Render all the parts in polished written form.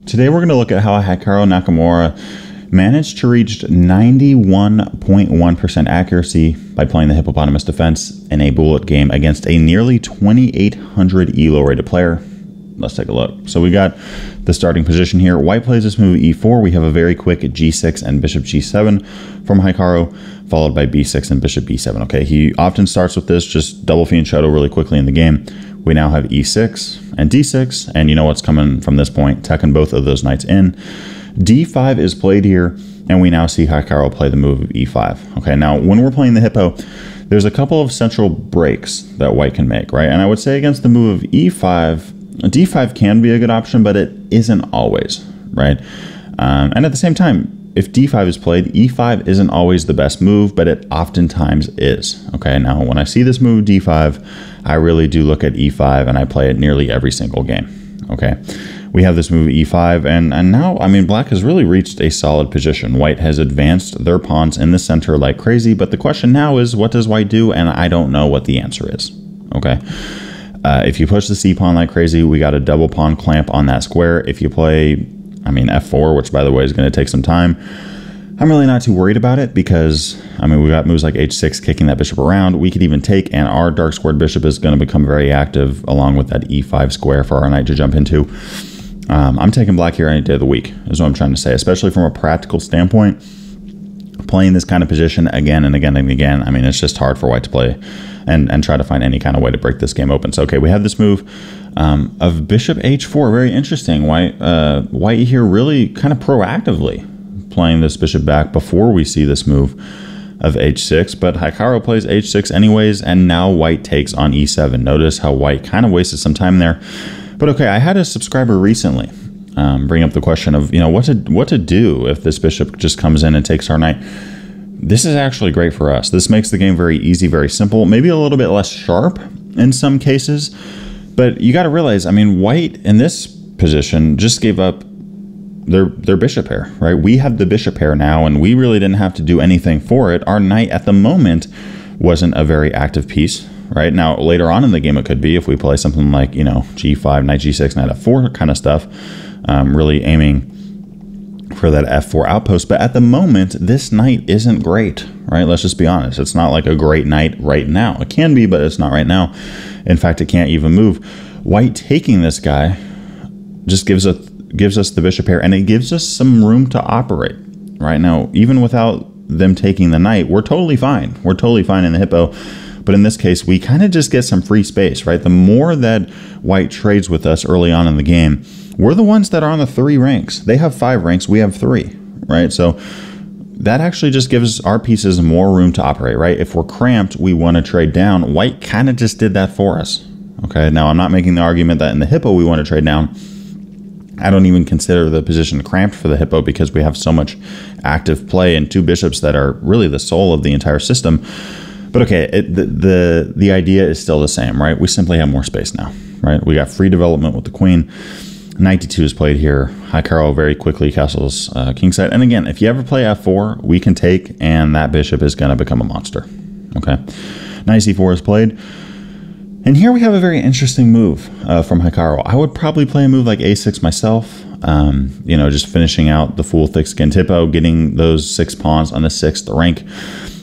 Today we're going to look at how Hikaru Nakamura managed to reach 91.1% accuracy by playing the Hippopotamus defense in a bullet game against a nearly 2,800 elo rated player. Let's take a look. So we got the starting position here. White plays this move e4. We have a very quick g6 and bishop g7 from Hikaru, followed by b6 and bishop b7. Okay, he often starts with this, just double fiend shadow really quickly in the game. We now have e6 and d6, and you know what's coming from this point, teching both of those knights in. d5 is played here, and we now see Hikaru play the move of e5. Okay, now when we're playing the Hippo, there's a couple of central breaks that white can make, right? And I would say against the move of e5, d5 can be a good option, but it isn't always, right? And at the same time, if d5 is played, e5 isn't always the best move, but it oftentimes is. Okay, now when I see this move d5, I really do look at e5 and I play it nearly every single game. Okay, we have this move e5, and now, I mean, black has really reached a solid position. White has advanced their pawns in the center like crazy, but the question now is, what does white do? And I don't know what the answer is. Okay. If you push the c-pawn like crazy, we got a double pawn clamp on that square. If you play, I mean, f4, which by the way is going to take some time, I'm really not too worried about it because, I mean, we got moves like h6 kicking that bishop around. We could even take, and our dark squared bishop is going to become very active along with that e5 square for our knight to jump into. I'm taking black here any day of the week, is what I'm trying to say, especially from a practical standpoint. Playing this kind of position again and again and again, I mean, it's just hard for white to play and try to find any kind of way to break this game open. So, okay, we have this move of bishop h4. Very interesting. White here really kind of proactively playing this bishop back before we see this move of h6. But Hikaru plays h6 anyways, and now white takes on e7. Notice how white kind of wasted some time there. But okay, I had a subscriber recently bring up the question of, you know, what to do if this bishop just comes in and takes our knight. This is actually great for us. This makes the game very easy, very simple, maybe a little bit less sharp in some cases, but you got to realize, I mean, white in this position just gave up their bishop pair, right? We have the bishop pair now, and we really didn't have to do anything for it. Our knight at the moment wasn't a very active piece, right? Now, later on in the game, it could be if we play something like, you know, g5, knight g6, knight f4 kind of stuff, really aiming for that f4 outpost. But at the moment, this knight isn't great, right? Let's just be honest. It's not like a great knight right now. It can be, but it's not right now. In fact, it can't even move. White taking this guy just gives us the bishop pair, and it gives us some room to operate. Right now, even without them taking the knight, we're totally fine. We're totally fine in the Hippo. But in this case, we kind of just get some free space, right? The more that white trades with us early on in the game, we're the ones that are on the 3 ranks. They have 5 ranks, we have 3, right? So that actually just gives our pieces more room to operate, right? If we're cramped, we want to trade down. White kind of just did that for us. Okay, now I'm not making the argument that in the Hippo we want to trade down. I don't even consider the position cramped for the Hippo because we have so much active play and 2 bishops that are really the soul of the entire system. But okay, the idea is still the same, right? We simply have more space now, right? We got free development with the queen. Knight d2 is played here. Hikaru very quickly castles kingside. And again, if you ever play f4, we can take, and that bishop is going to become a monster. Okay, knight c4 is played. And here we have a very interesting move from Hikaru. I would probably play a move like a6 myself. You know, just finishing out the full thick-skinned Hippo, getting those 6 pawns on the 6th rank.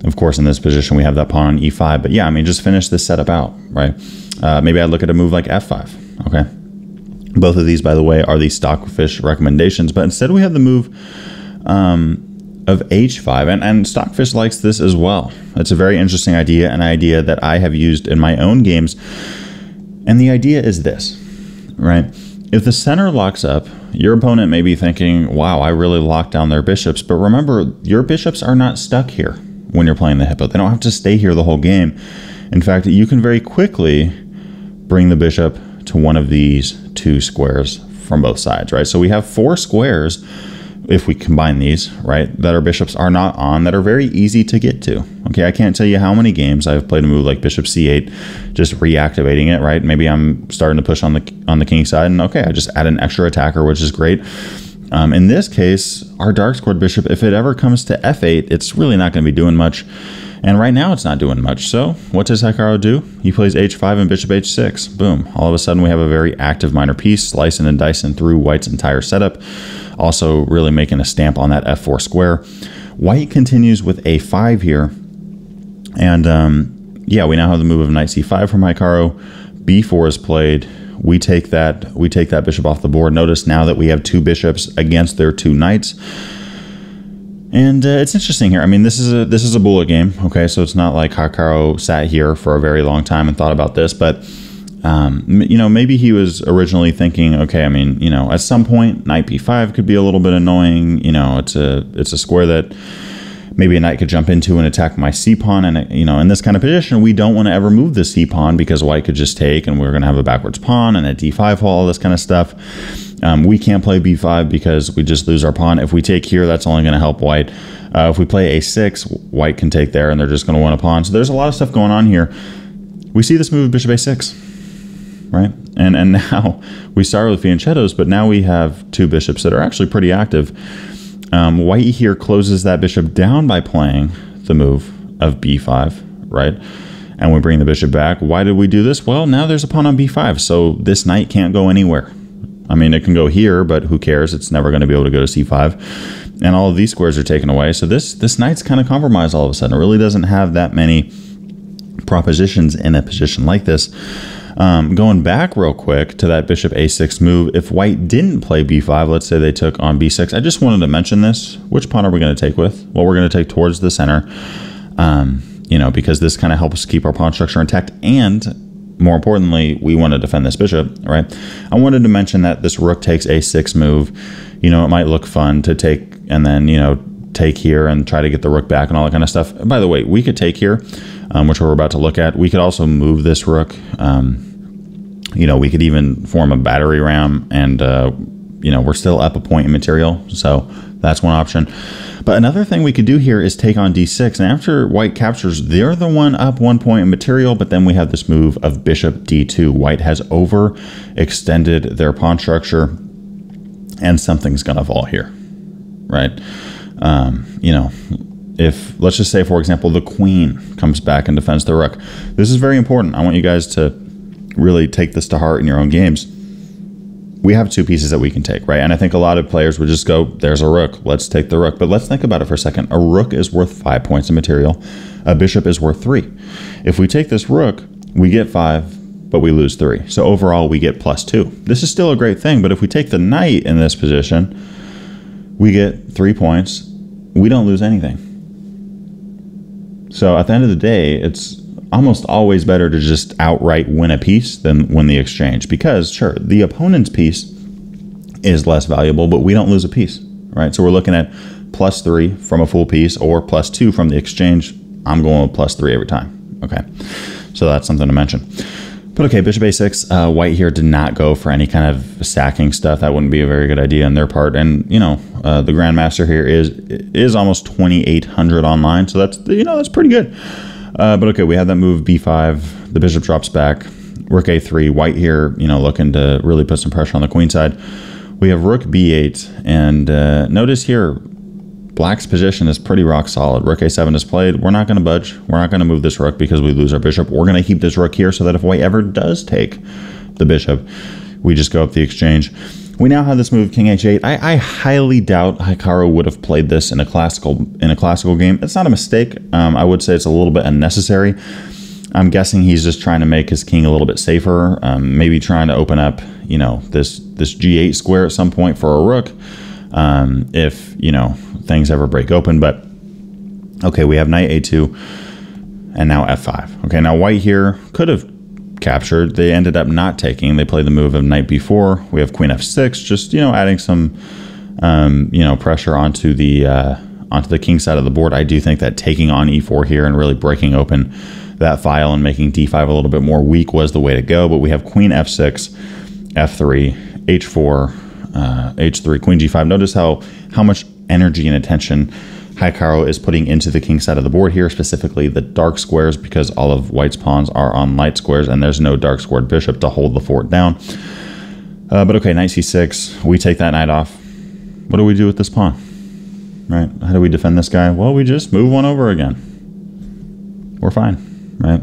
Of course, in this position, we have that pawn on e5. But yeah, I mean, just finish this setup out, right? Maybe I'd look at a move like f5, okay? Both of these, by the way, are the Stockfish recommendations. But instead, we have the move of h5. And Stockfish likes this as well. It's a very interesting idea, an idea that I have used in my own games. And the idea is this, right? If the center locks up, your opponent may be thinking, wow, I really locked down their bishops. But remember, your bishops are not stuck here when you're playing the Hippo. They don't have to stay here the whole game. In fact, you can very quickly bring the bishop to one of these 2 squares from both sides, right? So we have 4 squares, if we combine these, right, that our bishops are not on, that are very easy to get to. Okay, I can't tell you how many games I've played a move like bishop c8, just reactivating it, right? Maybe I'm starting to push on the king side, and okay, I just add an extra attacker, which is great. In this case, our dark squared bishop, if it ever comes to f8, it's really not going to be doing much. And right now it's not doing much. So what does Hikaru do? He plays h5 and bishop h6. Boom. All of a sudden we have a very active minor piece, slicing and dicing through White's entire setup. Also really making a stamp on that f4 square. White continues with a5 here. And yeah, we now have the move of knight c5 from Hikaru. b4 is played. We take that bishop off the board. Notice now that we have two bishops against their two knights. And it's interesting here. I mean, this is a bullet game, okay? So it's not like Hikaru sat here for a very long time and thought about this, but you know, maybe he was originally thinking, okay, I mean, you know, at some point, knight b5 could be a little bit annoying. You know, it's a square that maybe a knight could jump into and attack my c-pawn, and you know, in this kind of position, we don't want to ever move the c-pawn because White could just take, and we're going to have a backwards pawn and a d5 all this kind of stuff. We can't play b5 because we just lose our pawn. If we take here, that's only going to help White. If we play a6, White can take there, and they're just going to win a pawn. So there's a lot of stuff going on here. We see this move bishop a6, right? And now we started with fianchettos, but now we have two bishops that are actually pretty active. White here closes that bishop down by playing the move of b5, right? And we bring the bishop back. Why did we do this? Well, now there's a pawn on b5, so this knight can't go anywhere. I mean, it can go here, but who cares? It's never going to be able to go to c5. And all of these squares are taken away. So this knight's kind of compromised all of a sudden. It really doesn't have that many propositions in a position like this. Going back real quick to that bishop a6 move, if White didn't play b5, let's say they took on b6, I just wanted to mention this. Which pawn are we going to take with? Well, we're going to take towards the center, you know, because this kind of helps keep our pawn structure intact, and more importantly, we want to defend this bishop, right? I wanted to mention that this rook takes a6 move. You know, it might look fun to take and then, you know, take here and try to get the rook back and all that kind of stuff. By the way, we could take here, which we're about to look at. We could also move this rook. You know, we could even form a battery ram, and, you know, we're still up a point in material. So that's one option. But another thing we could do here is take on d6. And after White captures, they're the one up 1 point in material. But then we have this move of bishop d2. White has overextended their pawn structure, and something's going to fall here, right? You know, if, let's just say, for example, the queen comes back and defends the rook. This is very important. I want you guys to really take this to heart in your own games. We have two pieces that we can take, right? And I think a lot of players would just go, there's a rook, let's take the rook. But let's think about it for a second. A rook is worth 5 points of material. A bishop is worth 3. If we take this rook, we get 5, but we lose 3. So overall, we get +2. This is still a great thing, but if we take the knight in this position, we get 3 points. We don't lose anything. So at the end of the day, it's almost always better to just outright win a piece than win the exchange, because sure, the opponent's piece is less valuable, but we don't lose a piece, right? So we're looking at +3 from a full piece or +2 from the exchange. I'm going with +3 every time. Okay, so that's something to mention. But okay, bishop a6, White here did not go for any kind of sacking stuff. That wouldn't be a very good idea on their part. And you know, the Grandmaster here is almost 2,800 online, so that's, you know, that's pretty good. But okay, we have that move b5, the bishop drops back, rook a3, White here, you know, looking to really put some pressure on the queen side. We have rook b8, and notice here, Black's position is pretty rock solid. Rook a7 is played. We're not going to budge. We're not going to move this rook because we lose our bishop. We're going to keep this rook here so that if White ever does take the bishop, we just go up the exchange. We now have this move king h8. I highly doubt Hikaru would have played this in a classical game. It's not a mistake. I would say it's a little bit unnecessary. I'm guessing he's just trying to make his king a little bit safer. Maybe trying to open up, you know, this g8 square at some point for a rook, if, you know, things ever break open. But okay, we have knight a2 and now f5. Okay, now White here could have captured. They ended up not taking. They played the move of knight b4. We have queen f6, just, you know, adding some you know, pressure onto the king side of the board. I do think that taking on e4 here and really breaking open that file and making d5 a little bit more weak was the way to go. But we have queen f6, f3, h4, h3, queen g5. Notice how much energy and attention Hikaru is putting into the king side of the board here, specifically the dark squares, because all of White's pawns are on light squares and there's no dark squared bishop to hold the fort down. But okay, knight c6, we take that knight off. What do we do with this pawn? Right? How do we defend this guy? Well, we just move one over again. we're fine, right?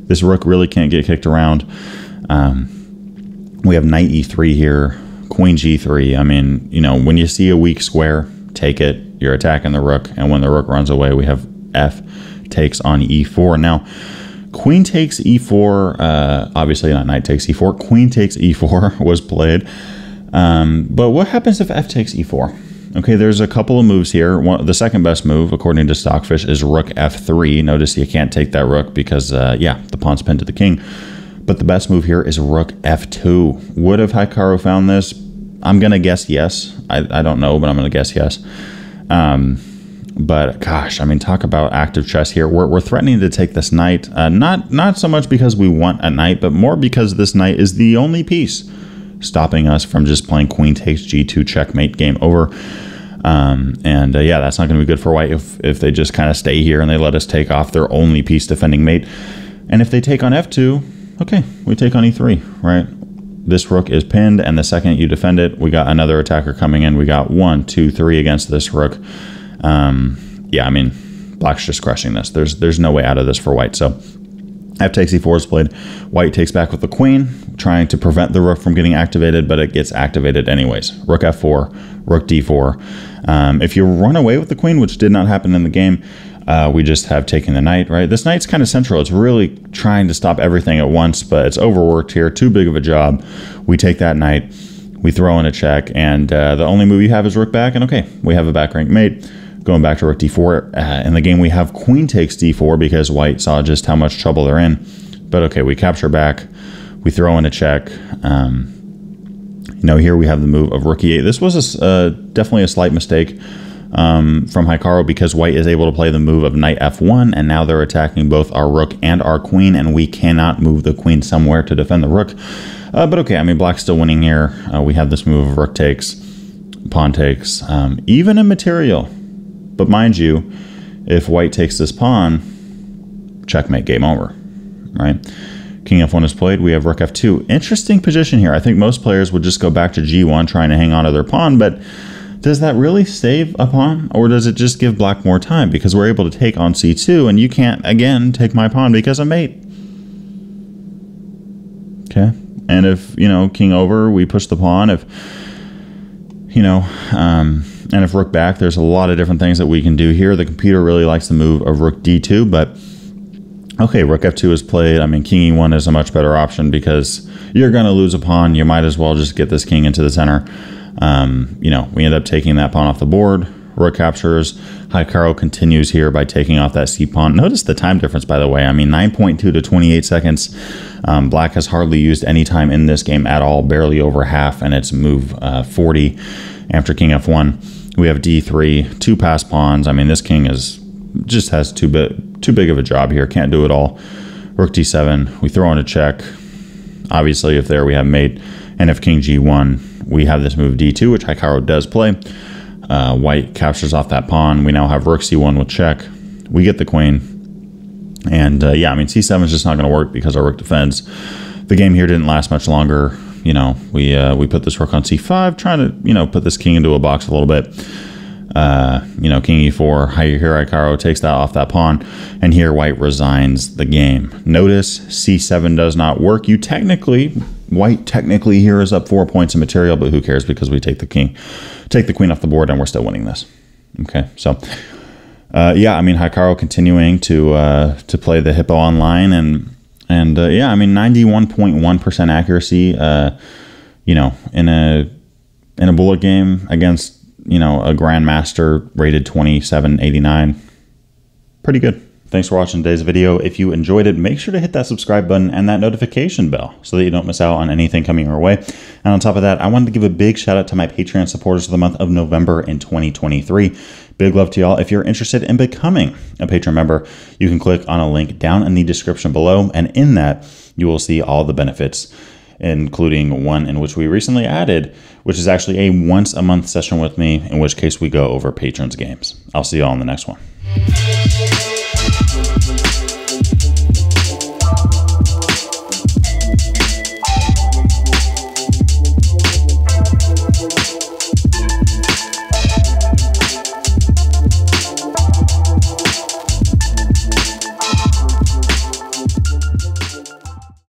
This rook really can't get kicked around. We have knight e3 here, queen g3. I mean, you know, when you see a weak square, take it. You're attacking the rook, and when the rook runs away, we have f takes on e4. Now, queen takes e4, obviously not knight takes e4. Queen takes e4 was played. But what happens if f takes e4? Okay, there's a couple of moves here. The second best move, according to Stockfish, is rook f3. Notice you can't take that rook because, yeah, the pawn's pinned to the king. But the best move here is rook f2. Would have Hikaru found this? I'm going to guess yes. I don't know, but I'm going to guess yes. But gosh, I mean, talk about active chess here. We're threatening to take this knight, not so much because we want a knight, but more because this knight is the only piece stopping us from just playing queen takes g2 checkmate, game over. Yeah, that's not going to be good for white if they just kind of stay here and they let us take off their only piece defending mate. And if they take on f2, okay, we take on e3, right? This rook is pinned, and the second you defend it, we got another attacker coming in. We got 1, 2, 3 against this rook. Yeah, I mean, black's just crushing this. There's no way out of this for white. So f takes e4 is played. White takes back with the queen, trying to prevent the rook from getting activated, but it gets activated anyways. Rook f4, rook d4. If you run away with the queen, which did not happen in the game, we just have taken the knight, right? This knight's kind of central. It's really trying to stop everything at once, but it's overworked here. Too big of a job. We take that knight. We throw in a check, and the only move you have is rook back, and okay, we have a back rank mate. Going back to rook d4. In the game, we have queen takes d4 because white saw just how much trouble they're in. But okay, we capture back. We throw in a check. You know, here we have the move of rook e8. This was definitely a slight mistake from Hikaru because white is able to play the move of knight f1, and now they're attacking both our rook and our queen, and we cannot move the queen somewhere to defend the rook. But okay, I mean, black's still winning here. We have this move of rook takes, pawn takes, even in material. But mind you, if white takes this pawn, checkmate, game over, right? King f1 is played. We have rook f2. Interesting position here. I think most players would just go back to g1 trying to hang on to their pawn, but does that really save a pawn, or does it just give black more time? Because we're able to take on c2, and you can't, again, take my pawn because I'm mate. Okay, and if, you know, king over, we push the pawn. If, you know, and if rook back, there's a lot of different things that we can do here. The computer really likes the move of rook d2, but okay, rook f2 is played. I mean, king e1 is a much better option because you're going to lose a pawn. You might as well just get this king into the center. You know, we end up taking that pawn off the board. Rook captures. Hikaru continues here by taking off that c pawn. Notice the time difference, by the way. I mean, 9.2 to 28 seconds. Black has hardly used any time in this game at all, barely over half, and it's move 40 after king f1. We have d3, 2 passed pawns. I mean, this king just has too big of a job here. Can't do it all. Rook d7. We throw in a check. Obviously, if there we have mate, and if king g1, we have this move d2, which Hikaru does play. White captures off that pawn. We now have rook c1 with check. We get the queen. And yeah, I mean, c7 is just not going to work because our rook defends. The game here didn't last much longer. You know, we put this rook on c5, trying to, you know, put this king into a box a little bit. You know, king e4, here Hikaru takes that off that pawn, and here white resigns the game. Notice c7 does not work. White technically here is up 4 points in material, but who cares because we take the queen off the board, and we're still winning this. Okay, so yeah, I mean, Hikaru continuing to play the Hippo online, and yeah, I mean, 91.1% accuracy. You know, in a bullet game against, you know, a grandmaster rated 2789, pretty good. Thanks for watching today's video. If you enjoyed it, make sure to hit that subscribe button and that notification bell so that you don't miss out on anything coming our way. And on top of that, I wanted to give a big shout out to my Patreon supporters for the month of November in 2023. Big love to y'all. If you're interested in becoming a Patreon member, you can click on a link down in the description below. And in that, you will see all the benefits, including one in which we recently added, which is actually a once a month session with me, in which case we go over patrons games. I'll see y'all in the next one.